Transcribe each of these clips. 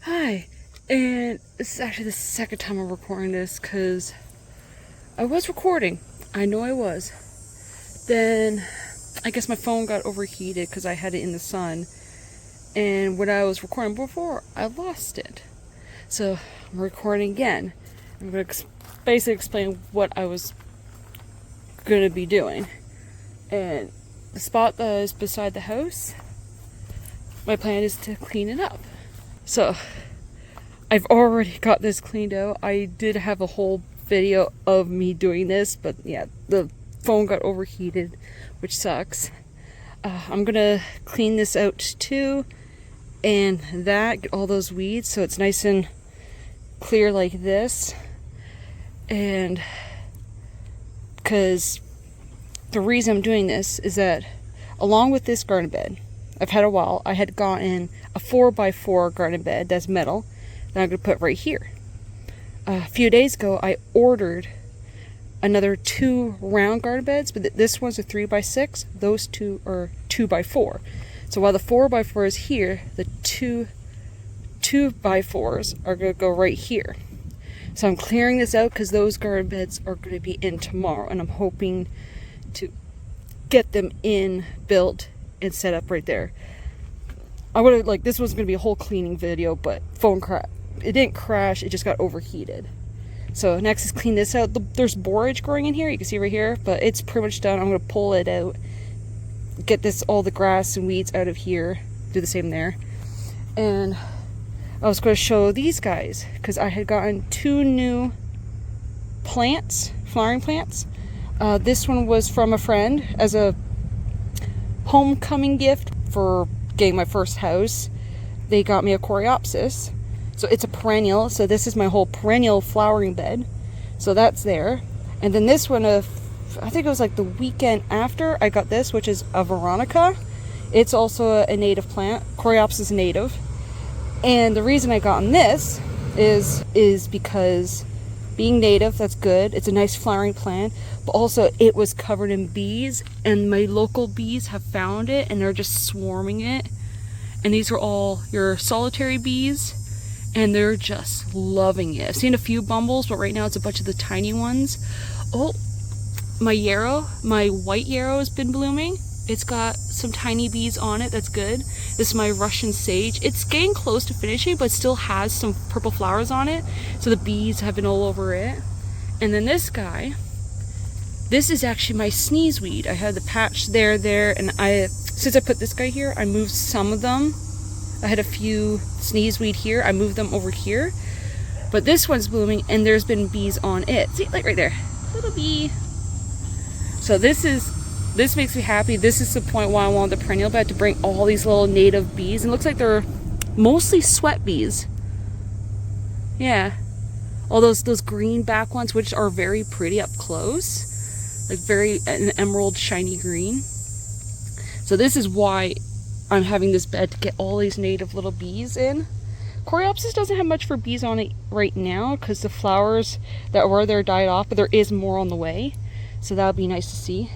Hi, and this is actually the second time I'm recording this because I was recording. I know I was. Then I guess my phone got overheated because I had it in the sun, and when I was recording before, I lost it. So I'm recording again. I'm going to basically explain what I was going to be doing. And the spot that is beside the house, my plan is to clean it up. So I've already got this cleaned out. I did have a whole video of me doing this, but yeah, the phone got overheated, which sucks. I'm gonna clean this out too, and get all those weeds so it's nice and clear like this. And because the reason I'm doing this is that along with this garden bed, I've had a while, I had gotten a 4x4 garden bed that's metal that I'm going to put right here. A few days ago, I ordered another 2 round garden beds, but this one's a 3x6. Those two are 2x4. So while the 4x4 is here, the 2x4s are going to go right here. So I'm clearing this out because those garden beds are going to be in tomorrow, and I'm hoping to get them in, built, and set up right there. I would have, this was going to be a whole cleaning video, but phone crash. It didn't crash, it just got overheated. So next is clean this out. There's borage growing in here, you can see right here, but it's pretty much done. I'm going to pull it out, get all the grass and weeds out of here, do the same there. And I was going to show these guys, because I had gotten 2 new plants, flowering plants. This one was from a friend as a homecoming gift for getting my first house. They got me a coreopsis. So it's a perennial. So this is my whole perennial flowering bed. So that's there. And then this one, I think it was like the weekend after, I got this, which is a veronica. It's also a native plant. Coreopsis native. And the reason I got this is because being native, that's good. It's a nice flowering plant. But also it was covered in bees, and my local bees have found it and they're just swarming it. And these are all your solitary bees, and they're just loving it. I've seen a few bumbles, but right now it's a bunch of the tiny ones. Oh, my white yarrow has been blooming. It's got some tiny bees on it, that's good. This is my Russian sage. It's getting close to finishing, but still has some purple flowers on it. So the bees have been all over it. And then this guy, this is actually my sneezeweed. I had the patch there, and since I put this guy here, I moved some of them. I had a few sneezeweed here, I moved them over here. But this one's blooming, and there's been bees on it. See, like right there, little bee. So this makes me happy. This is the point why I wanted the perennial bed, to bring all these little native bees. And it looks like they're mostly sweat bees. Yeah. All those greenback ones, which are very pretty up close. Like an emerald shiny green. So this is why I'm having this bed, to get all these native little bees in. Coreopsis doesn't have much for bees on it right now because the flowers that were there died off, but there is more on the way. So that would be nice to see.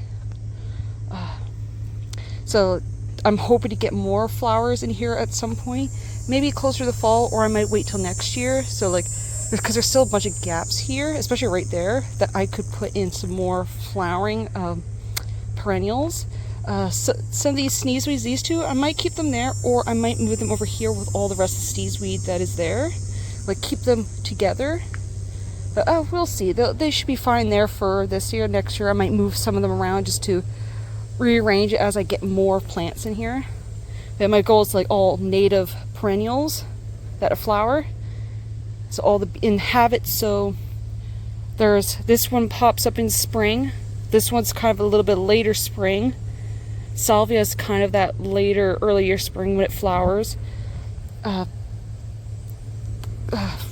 So I'm hoping to get more flowers in here at some point, maybe closer to the fall, or I might wait till next year. So because there's still a bunch of gaps here, especially right there, that I could put in some more flowering perennials. So some of these sneezeweeds, these 2, I might keep them there, or I might move them over here with all the rest of the sneezeweed that is there. Keep them together. But we'll see. They should be fine there for this year. Next year I might move some of them around just to rearrange it as I get more plants in here. But my goal is all native perennials that flower. So have it so there's this one pops up in spring. This one's kind of a little bit later spring. Salvia is kind of that earlier spring when it flowers.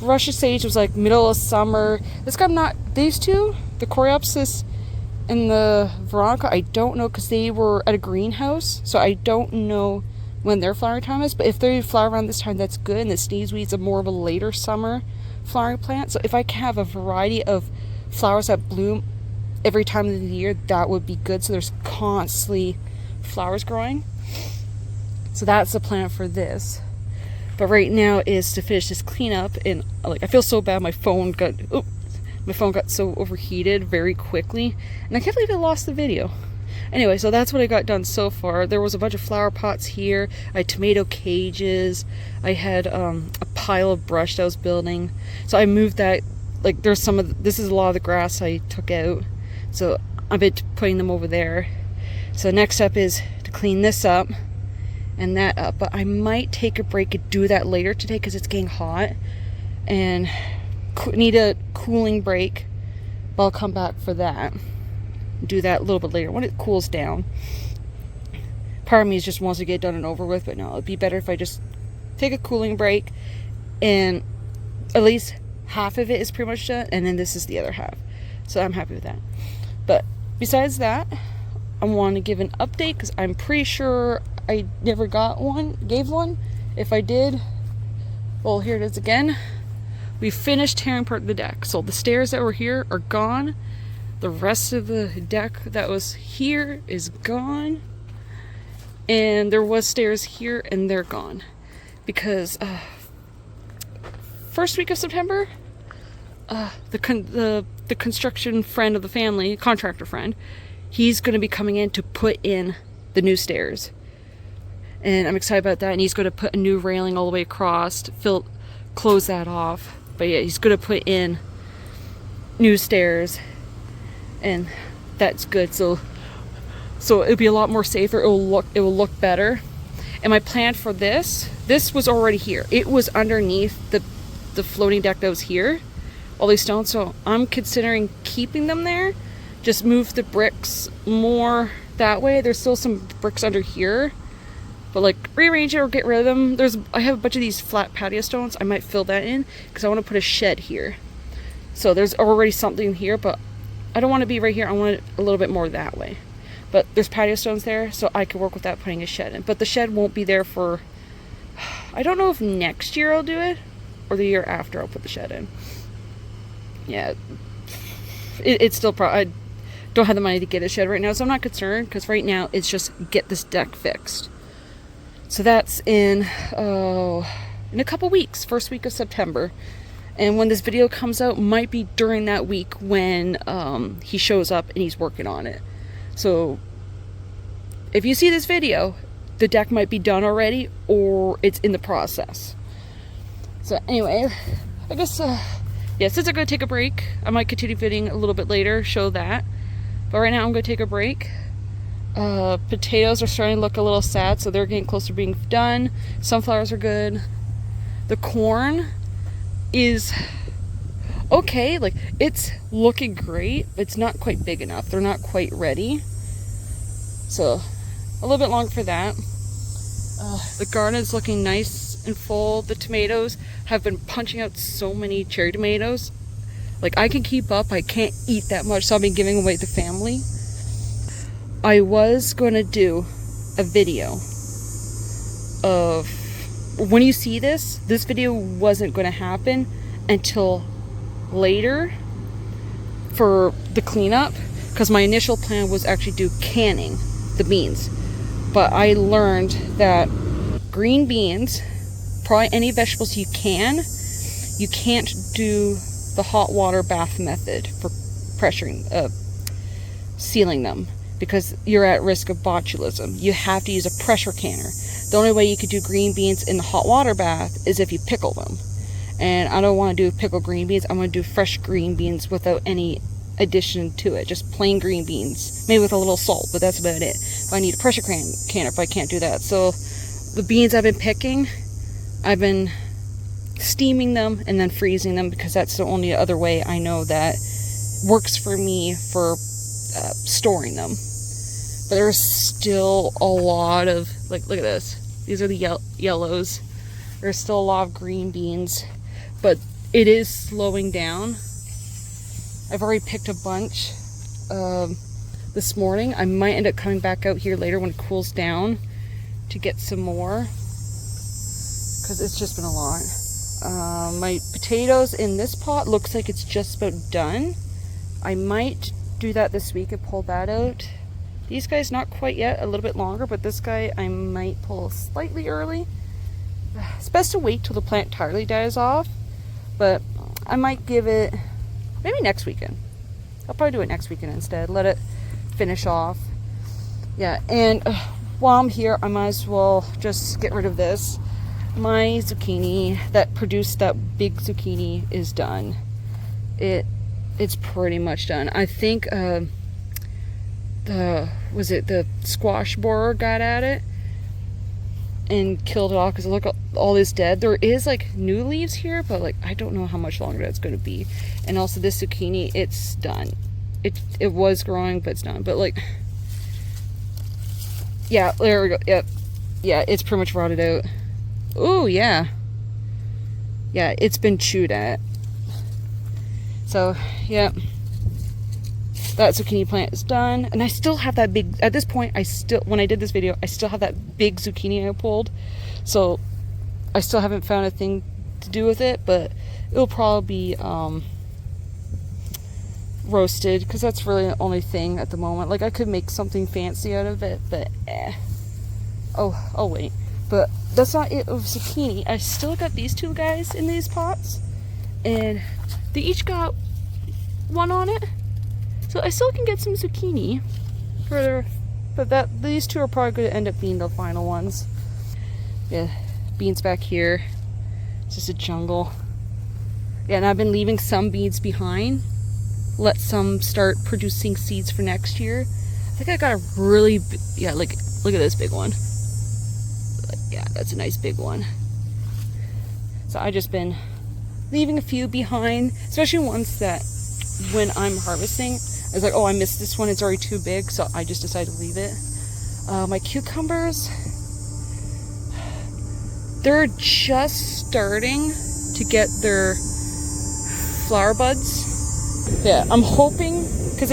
Russian sage was middle of summer. These 2, the coreopsis and the veronica, I don't know, because they were at a greenhouse, so I don't know when their flowering time is. But if they flower around this time, that's good. And the sneezeweeds are more of a later summer flowering plant. So if I can have a variety of flowers that bloom every time of the year, that would be good. So there's constantly flowers growing. So that's the plan for this. But right now is to finish this cleanup, and like I feel so bad. My phone got so overheated very quickly, and I can't believe I lost the video. Anyway, so that's what I got done so far. There was a bunch of flower pots here. I had tomato cages. I had a pile of brush that I was building. So I moved that. Like there's some of this is a lot of the grass I took out. So I've been putting them over there. So next step is to clean this up and that up. But I might take a break and do that later today because it's getting hot and need a cooling break. But I'll come back for that. Do that a little bit later when it cools down. Part of me just wants to get done and over with, but no, it'd be better if I just take a cooling break and at least half of it is pretty much done, and then this is the other half. So I'm happy with that. But besides that, I want to give an update because I'm pretty sure I never gave one. If I did, well, here it is again. We finished tearing apart the deck. So the stairs that were here are gone. The rest of the deck that was here is gone. And there was stairs here and they're gone. Because first week of September, the construction friend of the family, contractor friend, he's going to be coming in to put in the new stairs. And I'm excited about that. And he's going to put a new railing all the way across to close that off. But yeah, he's going to put in new stairs. And that's good. So it'll be a lot more safer. It will look better. And my plan for this was already here. It was underneath the floating deck that was here, all these stones. So I'm considering keeping them there. Just move the bricks more that way. There's still some bricks under here, but like rearrange it or get rid of them. I have a bunch of these flat patio stones. I might fill that in because I want to put a shed here. So there's already something here, but I don't want to be right here. I want it a little bit more that way. But there's patio stones there, so I can work with that, putting a shed in. But the shed won't be there for, I don't know if next year I'll do it, or the year after I'll put the shed in. Yeah, it's still I don't have the money to get a shed right now, so I'm not concerned, because right now it's just get this deck fixed. So that's in a couple weeks, first week of September. And when this video comes out, might be during that week when he shows up and he's working on it. So if you see this video, the deck might be done already or it's in the process. So anyway, I guess, yeah, since I'm going to take a break, I might continue videoing a little bit later, show that. But right now I'm going to take a break. Potatoes are starting to look a little sad, so they're getting close to being done. Sunflowers are good. The corn is okay, like it's looking great. It's not quite big enough. They're not quite ready. So a little bit longer for that. The garden is looking nice and full. The tomatoes have been punching out so many cherry tomatoes. Like I can keep up. I can't eat that much, so I've been giving away to family. I was going to do a video of when you see this video wasn't going to happen until later for the cleanup, because my initial plan was actually do canning the beans, but I learned that green beans, probably any vegetables you can't do the hot water bath method for sealing them, because you're at risk of botulism. You have to use a pressure canner. The only way you could do green beans in the hot water bath is if you pickle them. And I don't want to do pickled green beans. I'm going to do fresh green beans without any addition to it. Just plain green beans. Maybe with a little salt, but that's about it. But I need a pressure canner if I can't do that. So the beans I've been picking, I've been steaming them and then freezing them, because that's the only other way I know that works for me for storing them. But there's still a lot of, like, look at this. These are the yellows. There's still a lot of green beans, but it is slowing down. I've already picked a bunch this morning. I might end up coming back out here later when it cools down to get some more, because it's just been a lot. My potatoes in this pot looks like it's just about done. I might do that this week and pull that out. These guys not quite yet, a little bit longer, but this guy I might pull slightly early. it's best to wait till the plant entirely dies off, but I might give it maybe next weekend. I'll probably do it next weekend instead. Let it finish off. Yeah, and while I'm here, I might as well just get rid of this. My zucchini that produced that big zucchini is done. It's pretty much done. I think the squash borer got at it and killed it off, because look, all is dead. There is like new leaves here, but like I don't know how much longer that's going to be. And also this zucchini, it's done. It was growing, but it's done. But like, yeah, there we go. Yep, yeah, it's pretty much rotted out. Oh yeah, yeah, it's been chewed at. So yeah, that zucchini plant is done, and I still have that big. At this point, when I did this video, I still have that big zucchini I pulled. So I still haven't found a thing to do with it, but it'll probably be roasted, because that's really the only thing at the moment. Like I could make something fancy out of it, but oh wait, but that's not it of zucchini. I still got these two guys in these pots, and they each got one on it, so I still can get some zucchini for, but these two are probably going to end up being the final ones. Yeah, beans back here. It's just a jungle. Yeah, and I've been leaving some beans behind. Let some start producing seeds for next year. I think I got a really yeah, like look at this big one. Yeah, that's a nice big one. So I just been leaving a few behind, especially ones that when I'm harvesting, I was like, oh, I missed this one, it's already too big, so I just decided to leave it. My cucumbers, they're just starting to get their flower buds. Yeah, I'm hoping, because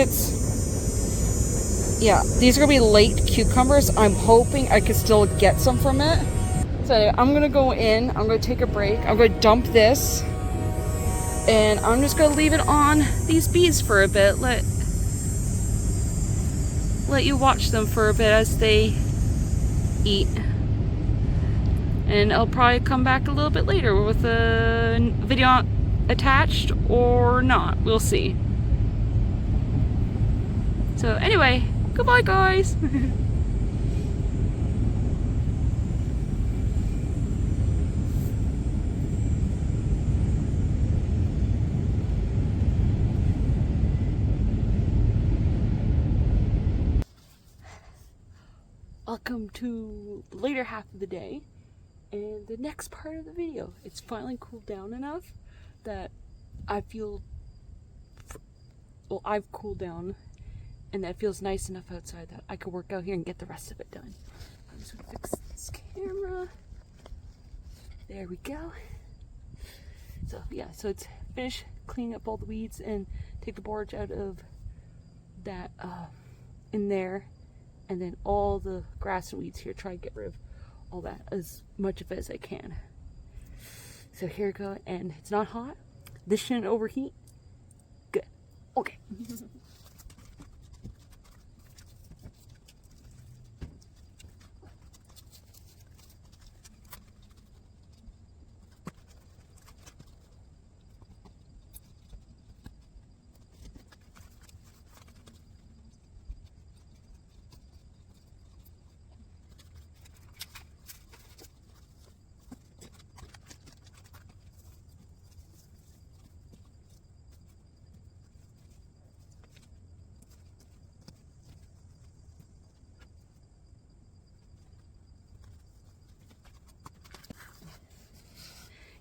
these are gonna be late cucumbers. I'm hoping I could still get some from it. So anyway, I'm gonna go in, I'm gonna take a break, I'm gonna dump this, and I'm just gonna leave it on these bees for a bit. Let you watch them for a bit as they eat. And I'll probably come back a little bit later with a video attached or not. We'll see. So anyway, goodbye guys. Welcome to the later half of the day and the next part of the video. It's finally cooled down enough that I feel, well, I've cooled down, and that feels nice enough outside that I could work out here and get the rest of it done. I'm just gonna fix this camera. There we go. So yeah, so it's finished cleaning up all the weeds and take the borage out of that in there, and then all the grass and weeds here, try to get rid of all that, as much of it as I can. So here we go, and it's not hot. This shouldn't overheat. Good. Okay.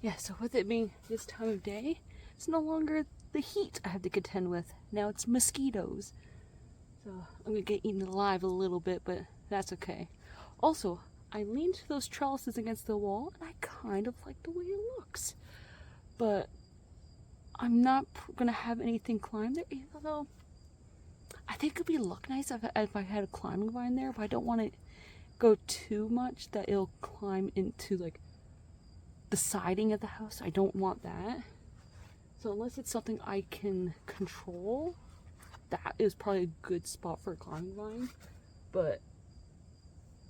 Yeah, so with it being this time of day, it's no longer the heat I have to contend with. Now it's mosquitoes. So I'm gonna get eaten alive a little bit, but that's okay. Also, I leaned those trellises against the wall, and I kind of like the way it looks. But I'm not gonna have anything climb there, even though I think it'd look nice if I had a climbing vine there, but I don't want to go too much that it'll climb into like the siding of the house. I don't want that. So unless it's something I can control, that is probably a good spot for a climbing vine. But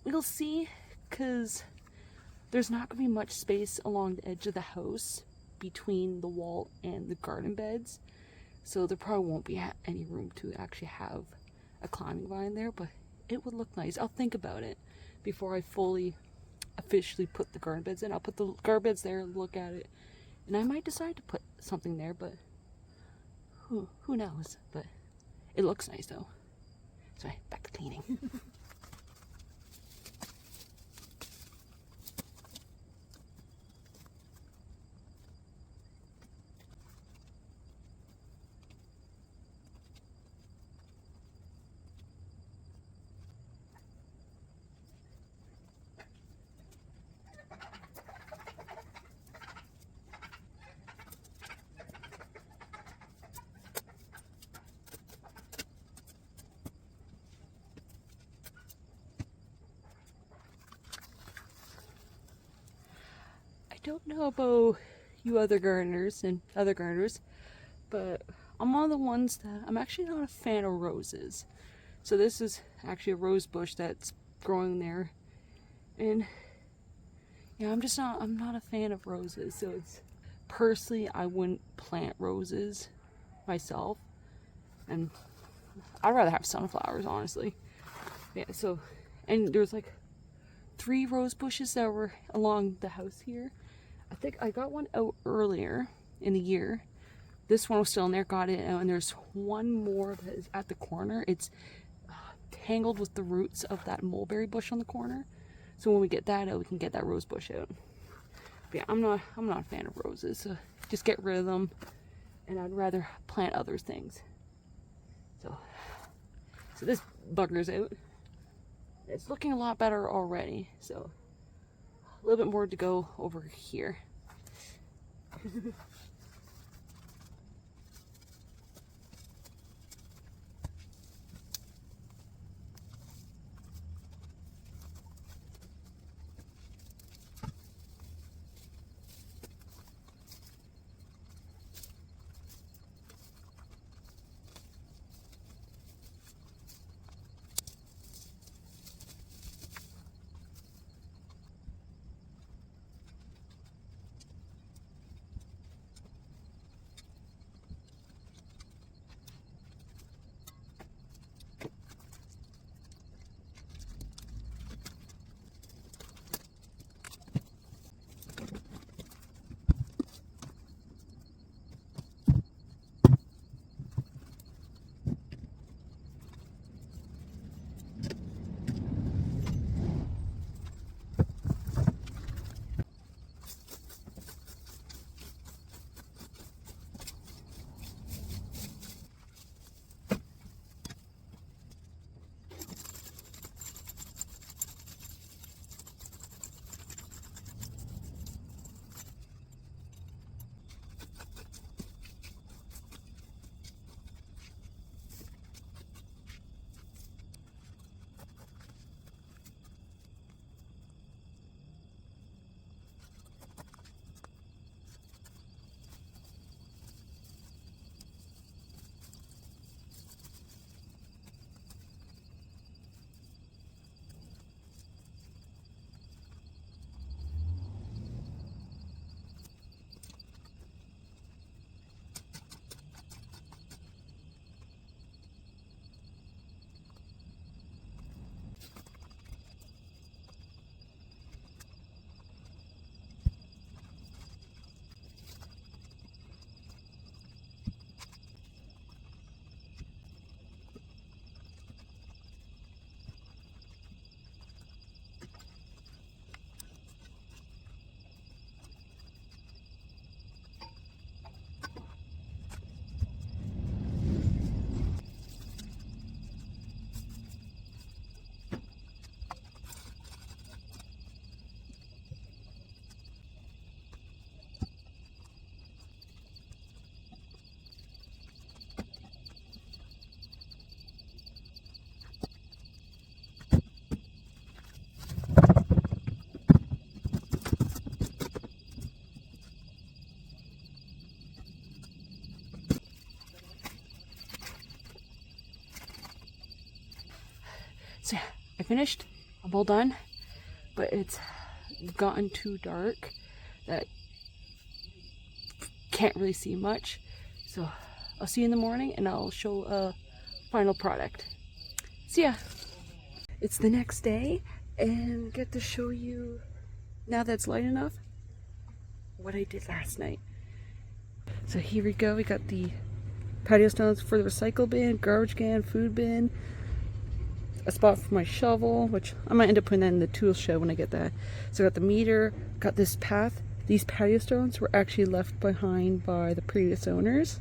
we'll see, because there's not going to be much space along the edge of the house between the wall and the garden beds. So there probably won't be any room to actually have a climbing vine there, but it would look nice. I'll think about it before I fully officially put the garden beds in. I'll put the garden beds there and look at it, and I might decide to put something there, but who knows. But it looks nice though. So back to cleaning. I don't know about you other gardeners and other gardeners, but I'm one of the ones that I'm actually not a fan of roses. So this is actually a rose bush that's growing there, and yeah, I'm not a fan of roses. So it's personally, I wouldn't plant roses myself, and I'd rather have sunflowers, honestly. Yeah, so, and there's like 3 rose bushes that were along the house here. I think I got one out earlier in the year. This one was still in there, got it out, and there's one more that is at the corner. It's tangled with the roots of that mulberry bush on the corner. So when we get that out, we can get that rose bush out. But yeah, I'm not a fan of roses, so just get rid of them, and I'd rather plant other things. So this bugger's out. It's looking a lot better already, so a little bit more to go over here. So I finished. I'm all done, but it's gotten too dark that can't really see much. So I'll see you in the morning and I'll show a final product. See ya. It's the next day and get to show you, now that it's light enough, what I did last night. So here we go. We got the patio stones for the recycle bin, garbage can, food bin, a spot for my shovel, which I might end up putting that in the tool shed when I get that. So I got the meter, got this path. These patio stones were actually left behind by the previous owners,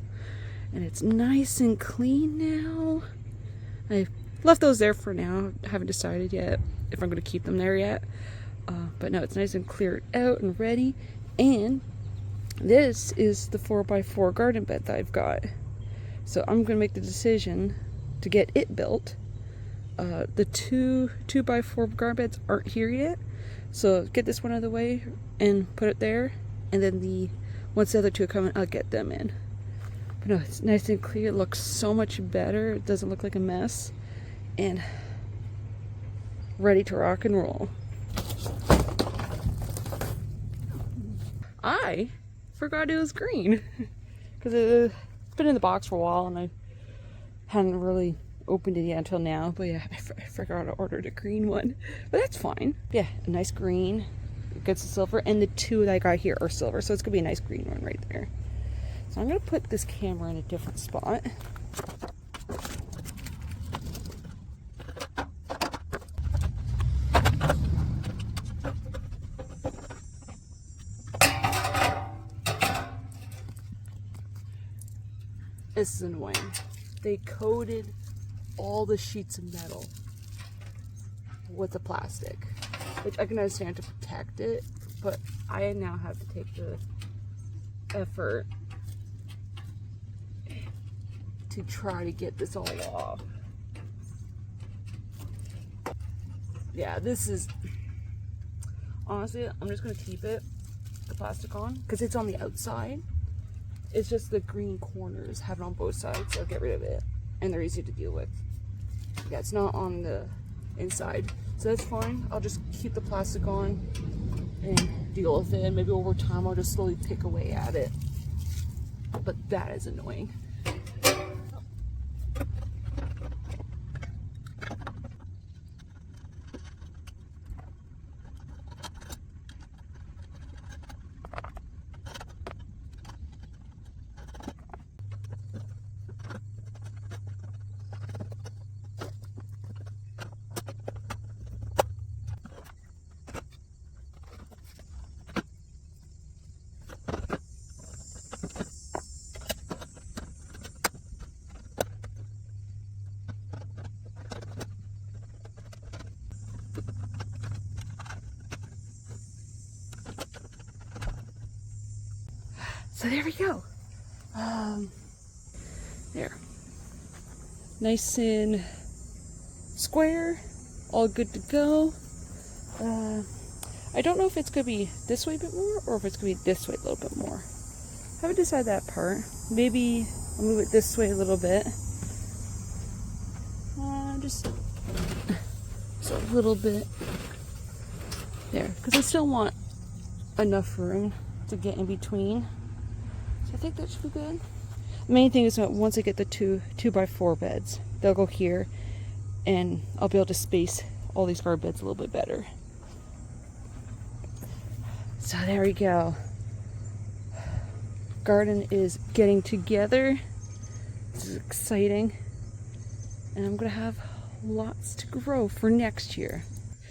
and it's nice and clean now. I've left those there for now. I haven't decided yet if I'm going to keep them there yet. But no, it's nice and cleared out and ready. And this is the 4x4 garden bed that I've got. So I'm going to make the decision to get it built. The 2x4 garden beds aren't here yet. So get this one out of the way and put it there. And then once the other two come in, I'll get them in. But no, it's nice and clear. It looks so much better. It doesn't look like a mess. And ready to rock and roll. I forgot it was green because it's been in the box for a while and I hadn't really opened it yet until now. But yeah, I forgot to order the green one, but that's fine. Yeah, a nice green. It gets the silver, and the two that I got here are silver, so it's gonna be a nice green one right there. So I'm gonna put this camera in a different spot. This is annoying. They coated all the sheets of metal with the plastic, which I can understand to protect it, but I now have to take the effort to try to get this all off. Yeah, this is, honestly, I'm just gonna keep the plastic on, because it's on the outside. It's just the green corners have it on both sides, so I'll get rid of it. And they're easy to deal with. Yeah, it's not on the inside, so that's fine. I'll just keep the plastic on and deal with it. Maybe over time I'll just slowly pick away at it. But that is annoying. So there we go. There. Nice and square. All good to go. I don't know if it's going to be this way a bit more or if it's going to be this way a little bit more. Haven't decided that part. Maybe I'll move it this way a little bit. Just a little bit there. Because I still want enough room to get in between. I think that should be good. The main thing is that once I get the 2x4 beds, they'll go here and I'll be able to space all these garden beds a little bit better. So there we go. Garden is getting together. This is exciting. And I'm gonna have lots to grow for next year.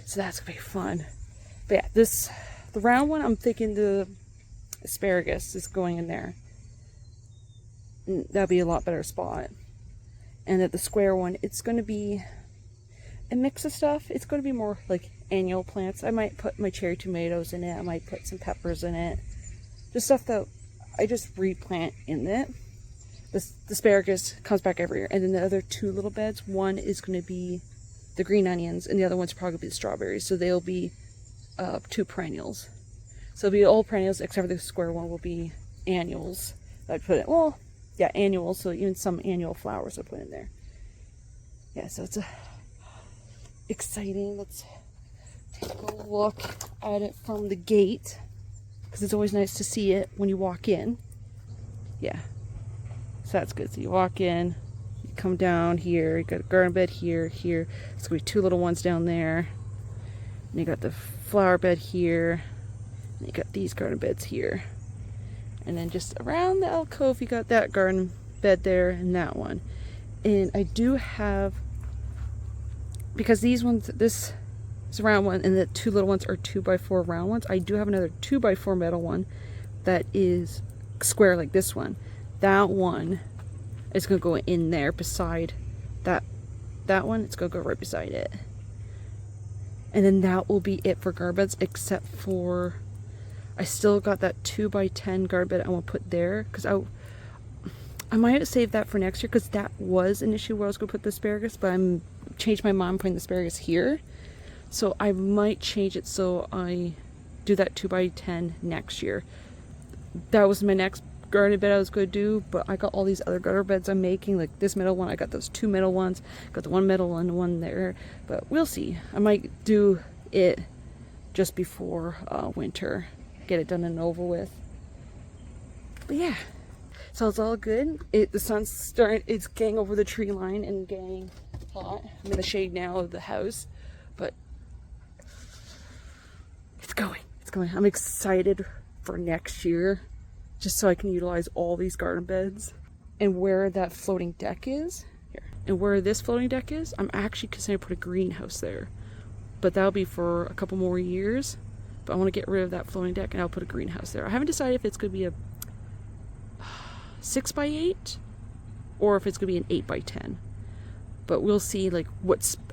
So that's gonna be fun. But yeah, the round one, I'm thinking the asparagus is going in there. That'll be a lot better spot. And at the square one, it's going to be a mix of stuff. It's going to be more like annual plants. I might put my cherry tomatoes in it. I might put some peppers in it. Just stuff that I just replant in it. The asparagus comes back every year. And then the other two little beds, one is going to be the green onions and the other one's probably going to be the strawberries. So they'll be two perennials. So it'll be all perennials except for the square one will be annuals. I'd put it, well, yeah, annual, so even some annual flowers I put in there. Yeah, so it's exciting. Let's go look at it from the gate, because it's always nice to see it when you walk in. Yeah, so that's good. So you walk in, you come down here, you got a garden bed here, here. There's gonna be 2 little ones down there. And you got the flower bed here, and you got these garden beds here. And then just around the alcove, you got that garden bed there and that one. And I do have, because these ones, this is a round one and the 2 little ones are 2x4 round ones, I do have another 2x4 metal one that is square like this one. That one is going to go in there beside that one. It's going to go right beside it. And then that will be it for garden beds, except for I still got that 2x10 garden bed I want to put there, because I might save that for next year, because that was an issue where I was going to put the asparagus, but I'm changed my mind putting the asparagus here. So I might change it so I do that 2x10 next year. That was my next garden bed I was going to do, but I got all these other garden beds I'm making, like this middle one. I got those 2 middle ones, got the 1 middle and 1 there, but we'll see. I might do it just before winter, get it done and over with. But yeah, so it's all good. The sun's it's getting over the tree line and getting hot. I'm in the shade now of the house, but it's going. I'm excited for next year, just so I can utilize all these garden beds. And where that floating deck is, here, and where this floating deck is, I'm actually considering to put a greenhouse there. But that'll be for a couple more years. But I want to get rid of that floating deck and I'll put a greenhouse there. I haven't decided if it's going to be a 6x8 or if it's going to be an 8x10. But we'll see like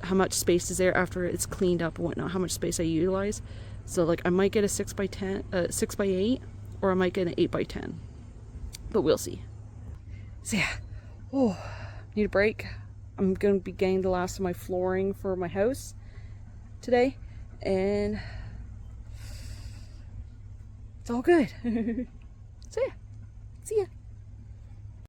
how much space is there after it's cleaned up and whatnot, how much space I utilize. So like I might get a 6x8, or I might get an 8x10. But we'll see. So yeah. Oh, need a break. I'm going to be getting the last of my flooring for my house today. And it's all good. So yeah. See ya.